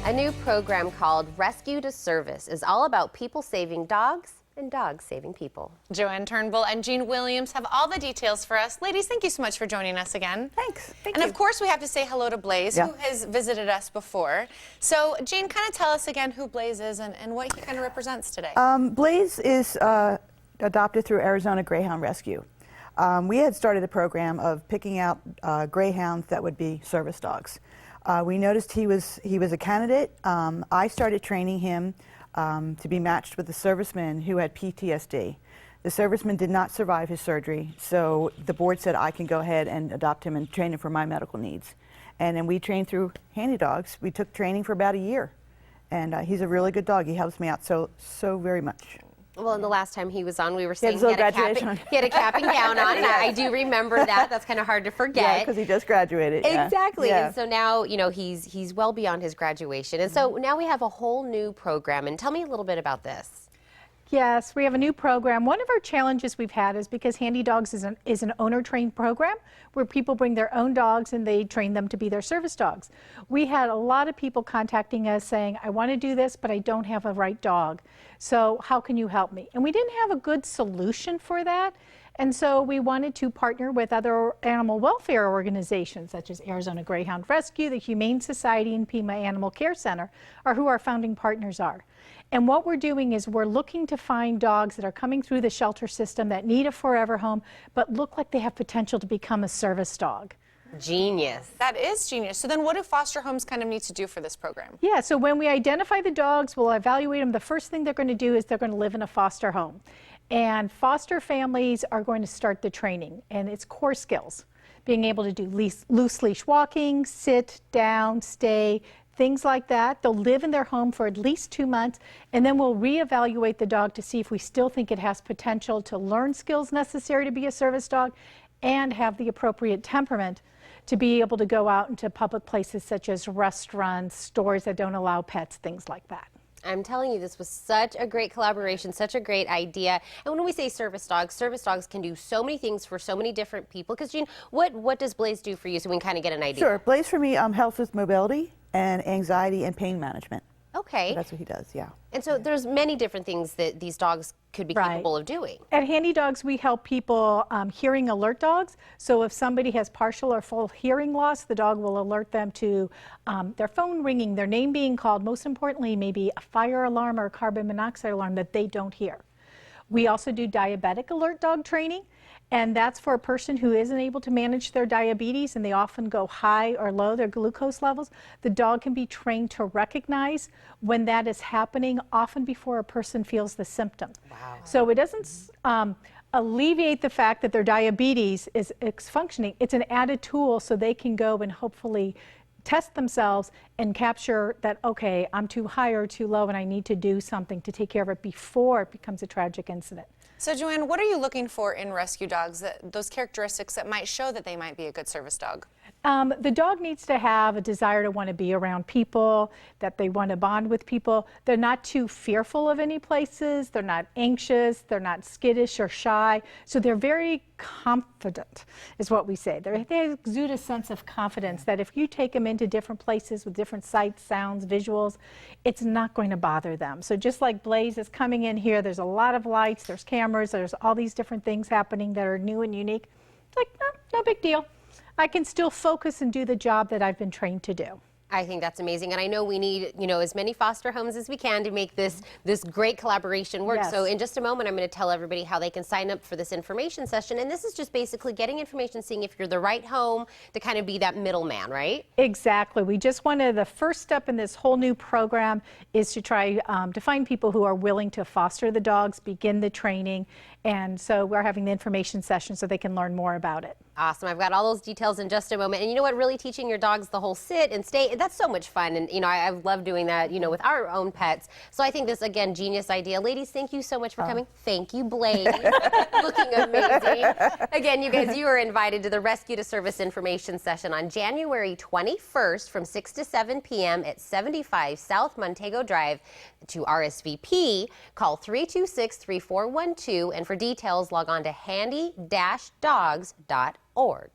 A new program called Rescue to Service is all about people saving dogs and dogs saving people. Joanne Turnbull and Jean Williams have all the details for us. Ladies, thank you so much for joining us again. Thanks. Thank you. you. Of course, we have to say hello to Blaze, Yeah. who has visited us before. So, Jean, kind of tell us again who Blaze is and what he kind of represents today. Blaze is adopted through Arizona Greyhound Rescue. We had started a program of picking out greyhounds that would be service dogs. We noticed he was a candidate. I started training him to be matched with a serviceman who had PTSD. The serviceman did not survive his surgery, so the board said I can go ahead and adopt him and train him for my medical needs. And then we trained through Handi-Dogs. We took training for about a year, and he's a really good dog. He helps me out so very much. Well, and the last time he was on, we were saying he had a cap and gown on, and I do remember that. That's kind of hard to forget. Yeah, because he just graduated. Exactly. Yeah. And so now, you know, he's well beyond his graduation. And so now we have a whole new program. And tell me a little bit about this. Yes, we have a new program. One of our challenges we've had is because Handi-Dogs is an owner-trained program where people bring their own dogs and they train them to be their service dogs. We had a lot of people contacting us saying, I want to do this, but I don't have a right dog. So how can you help me? And we didn't have a good solution for that. And so we wanted to partner with other animal welfare organizations such as Arizona Greyhound Rescue, the Humane Society, and Pima Animal Care Center are who our founding partners are. And what we're doing is we're looking to find dogs that are coming through the shelter system that need a forever home, but look like they have potential to become a service dog. Genius. That is genius. So then what do foster homes kind of need to do for this program? Yeah, so when we identify the dogs, we'll evaluate them. The first thing they're going to do is they're going to live in a foster home. And foster families are going to start the training, and it's core skills. Being able to do loose leash walking, sit, down, stay, things like that. They'll live in their home for at least 2 months, and then we'll reevaluate the dog to see if we still think it has potential to learn skills necessary to be a service dog and have the appropriate temperament to be able to go out into public places such as restaurants, stores that don't allow pets, things like that. I'm telling you, this was such a great collaboration, such a great idea. And when we say service dogs can do so many things for so many different people. Because, Jean, what does Blaze do for you so we can kind of get an idea? Sure. Blaze for me helps with mobility and anxiety and pain management. Okay. So that's what he does, yeah. And so there's many different things that these dogs could be capable of doing. At Handi-Dogs, we help people hearing alert dogs. So if somebody has partial or full hearing loss, the dog will alert them to their phone ringing, their name being called, most importantly, maybe a fire alarm or a carbon monoxide alarm that they don't hear. We also do diabetic alert dog training, and that's for a person who isn't able to manage their diabetes and they often go high or low, their glucose levels. The dog can be trained to recognize when that is happening, often before a person feels the symptom. Wow. So it doesn't alleviate the fact that their diabetes is functioning. It's an added tool so they can go and hopefully test themselves and capture that, okay, I'm too high or too low and I need to do something to take care of it before it becomes a tragic incident. So, Joanne, what are you looking for in rescue dogs, those characteristics that might show that they might be a good service dog? The dog needs to have a desire to want to be around people, that they want to bond with people. They're not too fearful of any places. They're not anxious. They're not skittish or shy. So they're very confident, is what we say. They exude a sense of confidence that if you take them into different places with different sights, sounds, visuals, it's not going to bother them. So just like Blaze is coming in here, there's a lot of lights, there's cameras, there's all these different things happening that are new and unique. It's like, no big deal. I can still focus and do the job that I've been trained to do. I think that's amazing, and I know we need, you know, as many foster homes as we can to make this great collaboration work. Yes. So in just a moment, I'm going to tell everybody how they can sign up for this information session, and this is just basically getting information, seeing if you're the right home to kind of be that middleman, right? Exactly. We just wanted, the first step in this whole new program is to try to find people who are willing to foster the dogs, begin the training, and so we're having the information session so they can learn more about it. Awesome. I've got all those details in just a moment. And you know what? Really teaching your dogs the whole sit and stay, that's so much fun. And, you know, I love doing that, you know, with our own pets. So I think this, again, genius idea. Ladies, thank you so much for coming. Thank you, Blaze. Looking amazing. Again, you guys, you are invited to the Rescue to Service information session on January 21st from 6 to 7 p.m. at 75 South Montego Drive. To RSVP, call 326-3412. And for details, log on to handi-dogs.org.